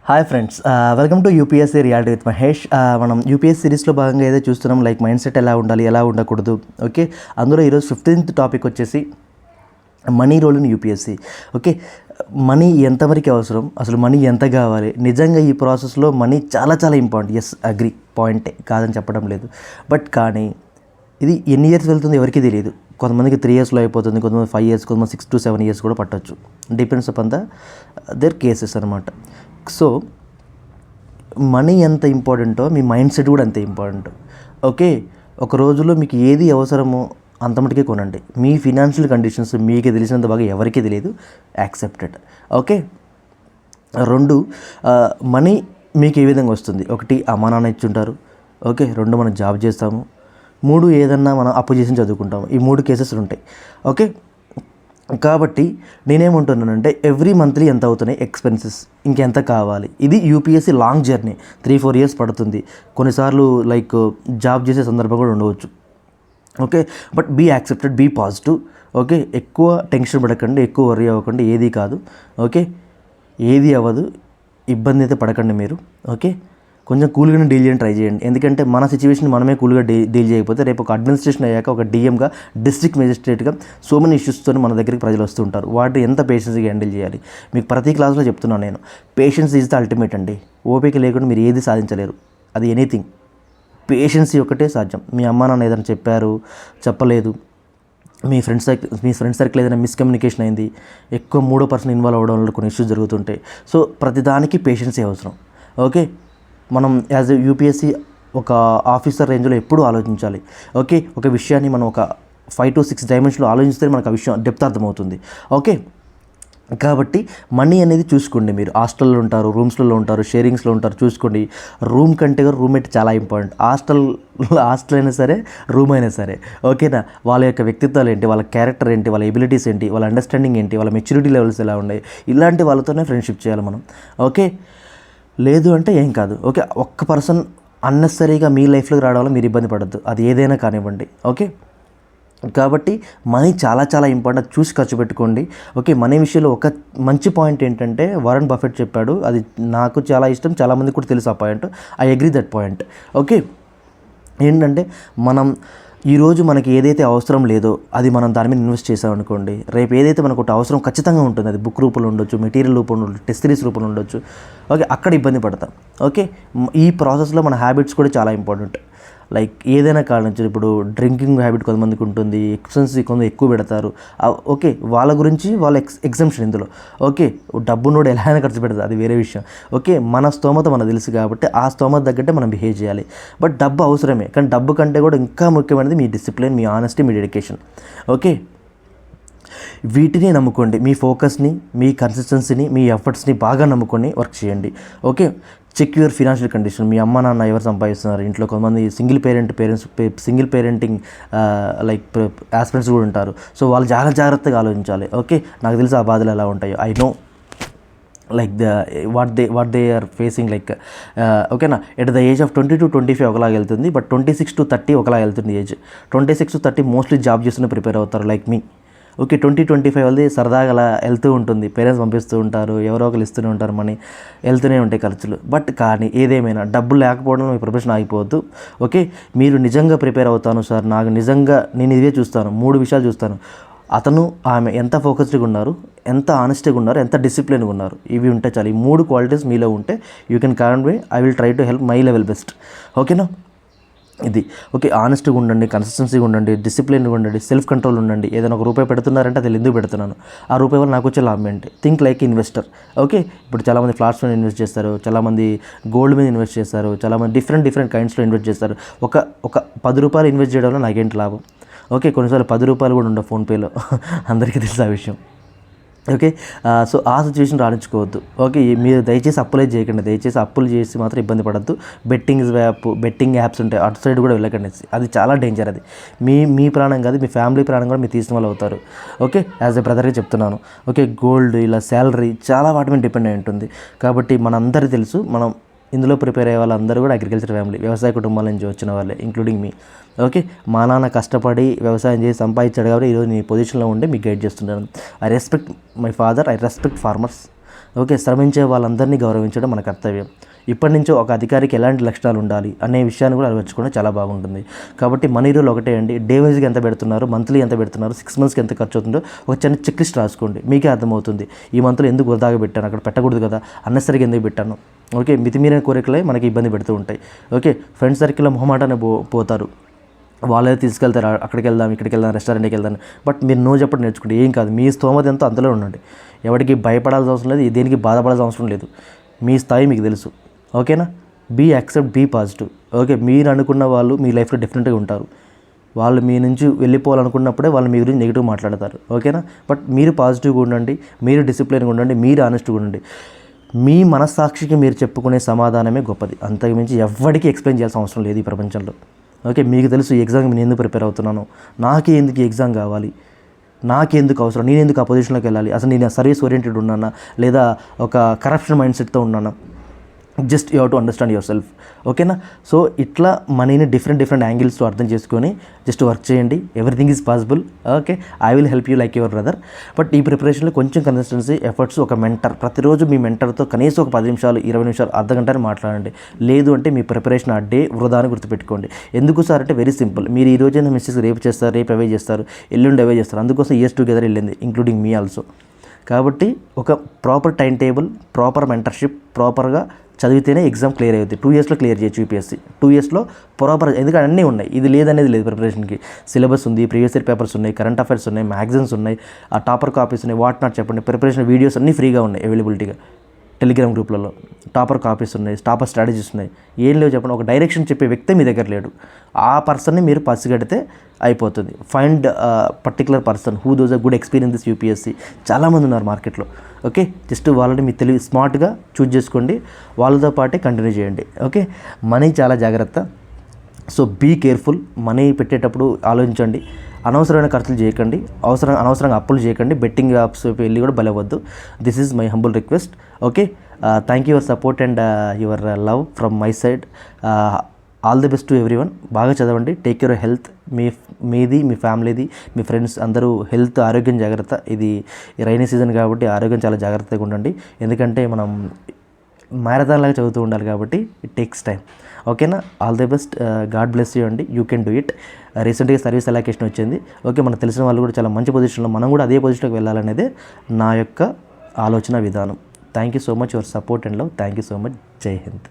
Hi friends, welcome to UPSC reality with Mahesh. మనం UPS సిరీస్లో భాగంగా ఏదో చూస్తున్నాం, లైక్ మైండ్ సెట్ ఎలా ఉండాలి, ఎలా ఉండకూడదు. ఓకే, అందులో ఈరోజు 15th టాపిక్ వచ్చేసి money role in UPSC. Okay, money ఎంతవరకు అవసరం, అసలు మనీ ఎంత కావాలి, నిజంగా ఈ ప్రాసెస్లో మనీ చాలా చాలా ఇంపార్టెంట్. ఎస్, అగ్రి, పాయింటే, కాదని చెప్పడం లేదు. బట్ కానీ ఇది ఎన్ని ఇయర్స్ వెళ్తుందో ఎవరికీ తెలియదు. కొంతమందికి 3 yearsలో అయిపోతుంది, కొంతమంది 5 years, కొంతమంది 6 to 7 years కూడా పట్టవచ్చు. డిపెండ్స్ అపాన్ దేర్ కేసెస్ అనమాట. సో మనీ ఎంత ఇంపార్టెంటో మీ మైండ్ సెట్ కూడా అంతే ఇంపార్టెంట్. ఓకే, ఒక రోజులో మీకు ఏది అవసరమో అంత మటుకే కొనండి. మీ ఫినాన్షియల్ కండిషన్స్ మీకు తెలిసినంత బాగా ఎవరికీ తెలియదు, యాక్సెప్టెడ్. ఓకే, 2 మనీ మీకు ఏ విధంగా వస్తుంది. 1 అమ్మా నాన్న ఇచ్చుంటారు. ఓకే, 2 మనం జాబ్ చేస్తాము. 3 ఏదన్నా మనం అప్పు చేసి చదువుకుంటాము. ఈ 3 కేసెస్ ఉంటాయి. ఓకే, కాబట్టి నేనేమంటున్నానంటే ఎవ్రీ మంత్లీ ఎంత అవుతున్నాయి ఎక్స్పెన్సెస్, ఇంకెంత కావాలి. ఇది యూపీఎస్సీ లాంగ్ జర్నీ, 3-4 years పడుతుంది. కొన్నిసార్లు లైక్ జాబ్ చేసే సందర్భం కూడా ఉండవచ్చు. Okay, but be accepted, be positive. Okay, ఎక్కువ టెన్షన్ పడకండి, ఎక్కువ వర్రీ అవ్వకండి, ఏది కాదు. ఓకే, ఏది అవ్వదు, ఇబ్బంది అయితే పడకండి మీరు. ఓకే, కొంచెం కూల్గానే డీల్ చేయడానికి ట్రై చేయండి. ఎందుకంటే మన సిచ్యువేషన్ మనమే కూల్గా డీల్ చేయకపోతే రేపు ఒక అడ్మినిస్ట్రేషన్ అయ్యాక, ఒక డిఎంగా, డిస్ట్రిక్ట్ మేజిస్ట్రేట్గా సో మెనీ ఇష్యూస్తో మన దగ్గరికి ప్రజలు వస్తుంటారు. వాటిని ఎంత పేషెన్స్గా హ్యాండిల్ చేయాలి, మీకు ప్రతి క్లాస్లో చెప్తున్నాను నేను. పేషెన్స్ ఈజ్ ద అల్టిమేట్ అండి. ఓపిక లేకుండా మీరు ఏది సాధించలేరు. అది ఎనీథింగ్, పేషెన్స్ ఒకటే సాధ్యం. మీ అమ్మ నాన్న ఏదైనా చెప్పారు, చెప్పలేదు, మీ ఫ్రెండ్స్ సర్కిల్ ఏదైనా మిస్కమ్యూనికేషన్ అయింది, ఎక్కువ 3వ పర్సన్ ఇన్వాల్వ్ అవ్వడం వల్ల కొన్ని ఇష్యూస్ జరుగుతుంటాయి. సో ప్రతిదానికి పేషెన్సే అవసరం. ఓకే, మనం యాజ్ ఎ యూపీఎస్సీ ఒక ఆఫీసర్ రేంజ్లో ఎప్పుడూ ఆలోచించాలి. ఓకే, ఒక విషయాన్ని మనం ఒక 5 to 6 dimensionలో ఆలోచిస్తే మనకు ఆ విషయం డెప్త్ అర్థమవుతుంది. ఓకే, కాబట్టి మనీ అనేది చూసుకోండి. మీరు హాస్టల్లో ఉంటారు, రూమ్స్లలో ఉంటారు, షేరింగ్స్లో ఉంటారు, చూసుకోండి. రూమ్ కంటే కూడా రూమ్మేట్ చాలా ఇంపార్టెంట్. హాస్టల్ అయినా సరే, రూమ్ అయినా సరే. ఓకేనా, వాళ్ళ యొక్క వ్యక్తిత్వాలు ఏంటి, వాళ్ళ క్యారెక్టర్ ఏంటి, వాళ్ళ ఎబిలిటీస్ ఏంటి, వాళ్ళ అండర్స్టాండింగ్ ఏంటి, వాళ్ళ మెచ్యూరిటీ లెవెల్స్ ఎలా ఉన్నాయి, ఇలాంటి వాళ్ళతోనే ఫ్రెండ్షిప్ చేయాలి మనం. ఓకే, లేదు అంటే ఏం కాదు. ఓకే, ఒక్క పర్సన్ అన్నెసరీగా మీ లైఫ్లోకి రావడం వల్ల మీరు ఇబ్బంది పడద్దు, అది ఏదైనా కానివ్వండి. ఓకే, కాబట్టి మనీ చాలా చాలా ఇంపార్టెంట్, చూసి ఖర్చు పెట్టుకోండి. ఓకే, మనీ విషయంలో ఒక మంచి పాయింట్ ఏంటంటే వారన్ బఫెట్ చెప్పాడు, అది నాకు చాలా ఇష్టం, చాలామందికి కూడా తెలుసు ఆ point. I agree that point. Okay, ఏంటంటే మనం ఈరోజు మనకి ఏదైతే అవసరం లేదో అది మనం దాని మీద ఇన్వెస్ట్ చేసామనుకోండి, రేపు ఏదైతే మనకు ఒకటి అవసరం ఖచ్చితంగా ఉంటుంది, అది బుక్ రూపంలో ఉండొచ్చు, మెటీరియల్ రూపంలో ఉండొచ్చు, టెస్ట్ సిరీస్ రూపంలో ఉండొచ్చు. ఓకే, అక్కడ ఇబ్బంది పడతాం. ఓకే, ఈ ప్రాసెస్లో మన హ్యాబిట్స్ కూడా చాలా ఇంపార్టెంట్. లైక్ ఏదైనా కారణం నుంచి, ఇప్పుడు డ్రింకింగ్ హ్యాబిట్ కొంతమందికి ఉంటుంది, ఎక్స్పెన్సివ్ కొంతమంది ఎక్కువ పెడతారు. ఓకే, వాళ్ళ గురించి వాళ్ళ ఎగ్జంప్షన్ ఇందులో. ఓకే, డబ్బునోడు ఎలా అయినా ఖర్చు పెడతారు, అది వేరే విషయం. ఓకే, మన స్తోమత మనకు తెలుసు కాబట్టి ఆ స్తోమత తగ్గట్టే మనం బిహేవ్ చేయాలి. బట్ డబ్బు అవసరమే, కానీ డబ్బు కంటే కూడా ఇంకా ముఖ్యమైనది మీ డిసిప్లిన్, మీ ఆనెస్టీ, మీ డెడికేషన్. ఓకే, వీటిని నమ్ముకోండి. మీ ఫోకస్ని, మీ కన్సిస్టెన్సీని, మీ ఎఫర్ట్స్ని బాగా నమ్ముకొని వర్క్ చేయండి. Okay, check your financial condition. మీ అమ్మ నాన్న ఎవరు సంపాదిస్తున్నారు ఇంట్లో, కొంతమంది సింగిల్ పేరెంటింగ్ లైక్ ఆస్పిరెంట్స్ కూడా ఉంటారు. సో వాళ్ళు చాలా జాగ్రత్తగా ఆలోచించాలి. ఓకే, నాకు తెలిసి ఆ బాధలు ఎలా ఉంటాయో, I know like what they are facing. Like ఓకేనా, at the age of 20 to 25 ఒకలాగా వెళ్తుంది, బట్ 26 to 30 ఒకలాగా వెళ్తుంది ఏజ్. 26 to 30 మోస్ట్లీ జాబ్ చేస్తూనే ప్రిపేర్ అవుతారు, లైక్ మీ. ఓకే, 20-25 వాళ్ళది సరదాగా అలా వెళ్తూ ఉంటుంది, పేరెంట్స్ పంపిస్తూ ఉంటారు, ఎవరో ఒకరు ఇస్తూనే ఉంటారు, మనీ వెళ్తూనే ఉంటాయి ఖర్చులు. బట్ కానీ ఏదేమైనా డబ్బులు లేకపోవడం మీ ప్రొఫెషన్ ఆగిపోవద్దు. ఓకే, మీరు నిజంగా ప్రిపేర్ అవుతాను సార్, నాకు నిజంగా నేను ఇవే చూస్తాను, 3 విషయాలు చూస్తాను. అతను ఆమె ఎంత ఫోకస్డ్గా ఉన్నారు, ఎంత ఆనెస్ట్గా ఉన్నారు, ఎంత డిసిప్లిన్గా ఉన్నారు, ఇవి ఉంటే చాలు. ఈ 3 క్వాలిటీస్ మీలో ఉంటే you can convey, I will try to help my level best. ఓకేనా, ఇది. ఓకే, ఆనెస్ట్గా ఉండండి, కన్సిస్టెన్సీగా ఉండండి, డిసిప్లిన్గా ఉండండి, సెల్ఫ్ కంట్రోల్ ఉండండి. ఏదైనా ₹1 పెడుతున్నారంటే అది ఎందుకు పెడుతున్నాను, ఆ ₹1 వల్ల నాకు వచ్చే లాభం ఏంటి. Think like investor. ఓకే, ఇప్పుడు చాలామంది ఫ్లాట్స్ మీద ఇన్వెస్ట్ చేస్తారు, చాలామంది గోల్డ్ మీద ఇన్వెస్ట్ చేస్తారు, చాలామంది డిఫరెంట్ కైండ్స్లో ఇన్వెస్ట్ చేస్తారు. ఒక ₹10 ఇన్వెస్ట్ చేయడం వల్ల నాకేంటి లాభం. ఓకే, కొన్నిసార్లు ₹10 కూడా ఉండవు ఫోన్పేలో, అందరికీ తెలుసు ఆ విషయం. ఓకే, సో ఆ సిచ్యువేషన్ రాణించుకోవద్దు. ఓకే, మీరు దయచేసి అప్పులే చేయకండి, దయచేసి అప్పులు చేసి మాత్రం ఇబ్బంది పడద్దు. బెట్టింగ్ యాప్స్ ఉంటాయి, అటు సైడ్ కూడా వెళ్ళకండి, అది చాలా డేంజర్. అది మీ ప్రాణం కాదు, మీ ఫ్యామిలీ ప్రాణం కూడా మీరు తీసిన వాళ్ళు అవుతారు. ఓకే, యాజ్ ఎ బ్రదర్గా చెప్తున్నాను. ఓకే, గోల్డ్, ఇలా శాలరీ చాలా వాటి మీద డిపెండ్ అయి ఉంటుంది. కాబట్టి మనందరికీ తెలుసు, మనం ఇందులో ప్రిపేర్ అయ్యే వాళ్ళందరూ కూడా అగ్రికల్చర్ ఫ్యామిలీ, వ్యవసాయ కుటుంబాల నుంచి వచ్చిన వాళ్ళే, ఇంక్లూడింగ్ మీ. ఓకే, మా నాన్న కష్టపడి వ్యవసాయం చేసి సంపాదించాడు కాబట్టి ఈరోజు నీ పొజిషన్లో ఉండి మీకు గైడ్ చేస్తున్నాను. I respect my father, I respect farmers. Okay, శ్రమించే వాళ్ళందరినీ గౌరవించడం మన కర్తవ్యం. ఇప్పటి నుంచో ఒక అధికారికి ఎలాంటి లక్షణాలు ఉండాలి అనే విషయాన్ని కూడా అలవర్చుకోవడం చాలా బాగుంటుంది. కాబట్టి మనీ రూల్ ఒకటే అండి, డే వైజ్గా ఎంత పెడుతున్నారు, మంత్లీ ఎంత పెడుతున్నారు, 6 మంత్స్కి ఎంత ఖర్చు అవుతుందో ఒక చిన్న చెక్ లిస్ట్ రాసుకోండి. మీకే అర్థమవుతుంది ఈ మంత్లో ఎందుకు వృధాగా పెట్టాను, అక్కడ పెట్టకూడదు కదా, అన్నెసరిగా ఎందుకు పెట్టాను. ఓకే, మితిమీరిన కోరికలే మనకి ఇబ్బంది పెడుతూ ఉంటాయి. ఓకే, ఫ్రెండ్స్ సర్కిల్లో మొహమాటాన్ని పోతారు, వాళ్ళే తీసుకెళ్తారు, అక్కడికి వెళ్దాం, ఇక్కడికి వెళ్దాం, రెస్టారెంట్కి వెళ్దాం. బట్ మీరు నో చెప్పడం నేర్చుకోండి. ఏం కాదు, మీ స్తోమత ఎంతో అంతలో ఉండండి. ఎవరికి భయపడాల్సిన అవసరం లేదు, దేనికి బాధపడాల్సిన అవసరం లేదు. మీ స్థాయి మీకు తెలుసు. ఓకేనా, be accept, be positive. Okay, మీరు అనుకున్న వాళ్ళు మీ లైఫ్లో డెఫినెట్గా ఉంటారు. వాళ్ళు మీ నుంచి వెళ్ళిపోవాలనుకున్నప్పుడే వాళ్ళు మీ గురించి నెగిటివ్ మాట్లాడతారు. ఓకేనా, బట్ మీరు పాజిటివ్గా ఉండండి, మీరు డిసిప్లిన్గా ఉండండి, మీరు ఆనెస్ట్గా ఉండండి. మీ మనస్సాక్షికి మీరు చెప్పుకునే సమాధానమే గొప్పది. అంతకుమించి ఎవ్వడికి ఎక్స్ప్లెయిన్ చేయాల్సిన అవసరం లేదు ఈ ప్రపంచంలో. ఓకే, మీకు తెలుసు ఈ ఎగ్జామ్కి నేను ఎందుకు ప్రిపేర్ అవుతున్నాను, నాకే ఎందుకు ఈ ఎగ్జామ్ కావాలి, నాకెందుకు అవసరం, నేను ఎందుకు ఆ పొజిషన్లోకి వెళ్ళాలి, అసలు నేను సర్వీస్ ఓరియంటెడ్ ఉన్నానా లేదా ఒక కరప్షన్ మైండ్ సెట్తో ఉన్నానా. Just you have to understand your self. ఓకేనా, సో ఇట్లా మనీని డిఫరెంట్ యాంగిల్స్తో అర్థం చేసుకొని జస్ట్ వర్క్ చేయండి. Everything is possible. Okay, I will help you like your brother. But ఈ ప్రిపరేషన్లో కొంచెం కన్సిస్టెన్సీ, ఎఫర్ట్స్, ఒక మెంటర్, ప్రతిరోజు మీ మెంటర్తో కనీసం ఒక 10 నిమిషాలు, 20 నిమిషాలు, అర్ధగంట మాట్లాడండి. లేదు అంటే మీ ప్రిపరేషన్ ఆ డే వృధా అని గుర్తుపెట్టుకోండి. ఎందుకు సార్ అంటే వెరీ సింపుల్, మీరు ఈ రోజైనా మిస్టేక్స్ రేపు చేస్తారు, రేపు అవే చేస్తారు, ఎల్లుండి అవే చేస్తారు. అందుకోసం ఇయర్స్ టుగెదర్ వెళ్ళింది, ఇంక్లూడింగ్ మీ ఆల్సో. కాబట్టి ఒక proper time table, proper mentorship, ప్రాపర్గా చదివితేనే ఎగ్జామ్ క్లియర్ అవుతుంది. 2 ఇయర్స్లో క్లియర్ చేయొచ్చు యూపీఎస్సీ. 2 ఇయర్స్లో ప్రాపర్, ఎందుకంటే అన్నీ ఉన్నాయి, ఇది లేదనేది లేదు. ప్రిపరేషన్కి సిలబస్ ఉంది, ప్రీవియస్ ఇయర్ పేపర్స్ ఉన్నాయి, కరెంట్ అఫైర్స్ ఉన్నాయి, మ్యాగజైన్స్ ఉన్నాయి, ఆ టాపర్ కాపీస్ ఉన్నాయి, వాట్ నాట్ చెప్పండి. ప్రిపరేషన్ వీడియోస్ అన్నీ ఫ్రీగా ఉన్నాయి అవైలబిలిటీగా టెలిగ్రామ్ గ్రూప్లలో. టాపర్ కాపీస్ ఉన్నాయి, టాపర్ స్ట్రాటజీస్ ఉన్నాయి. ఏం లేవు చెప్పండి, ఒక డైరెక్షన్ చెప్పే వ్యక్తి మీ దగ్గర లేడు. ఆ పర్సన్ని మీరు పసిగడితే అయిపోతుంది. Find particular person who those a good experience this UPSC. చాలామంది ఉన్నారు మార్కెట్లో. ఓకే, జస్ట్ వాళ్ళని మీ తెలివి స్మార్ట్గా చూజ్ చేసుకోండి, వాళ్ళతో పాటే కంటిన్యూ చేయండి. ఓకే, మనీ చాలా జాగ్రత్త. So be careful. మనీ పెట్టేటప్పుడు ఆలోచించండి, అనవసరమైన ఖర్చులు చేయకండి, అనవసరంగా అప్పులు చేయకండి, బెట్టింగ్ యాప్స్ వెళ్ళి కూడా బలవద్దు. This is my humble request. Okay, thank you your support and your love from my side. All the best to everyone. బాగా చదవండి, టేక్ కేర్ హెల్త్, మీది, మీ ఫ్యామిలీది, మీ ఫ్రెండ్స్ అందరూ హెల్త్, ఆరోగ్యం జాగ్రత్త. ఇది రైనీ సీజన్ కాబట్టి ఆరోగ్యం చాలా జాగ్రత్తగా ఉండండి. ఎందుకంటే మనం మ్యారథాన్ లాగా చదువుతూ ఉండాలి కాబట్టి ఇట్ టేక్స్ టైం. ఓకేనా, all the best. God bless you అండి. You can do it. రీసెంట్గా సర్వీస్ అలొకేషన్ వచ్చింది. ఓకే, మనకు తెలిసిన వాళ్ళు కూడా చాలా మంచి పొజిషన్లో, మనం కూడా అదే పొజిషన్లోకి వెళ్ళాలనేదే నా యొక్క ఆలోచన విధానం. Thank you so much your support and love. Thank you so much. జై హింద్.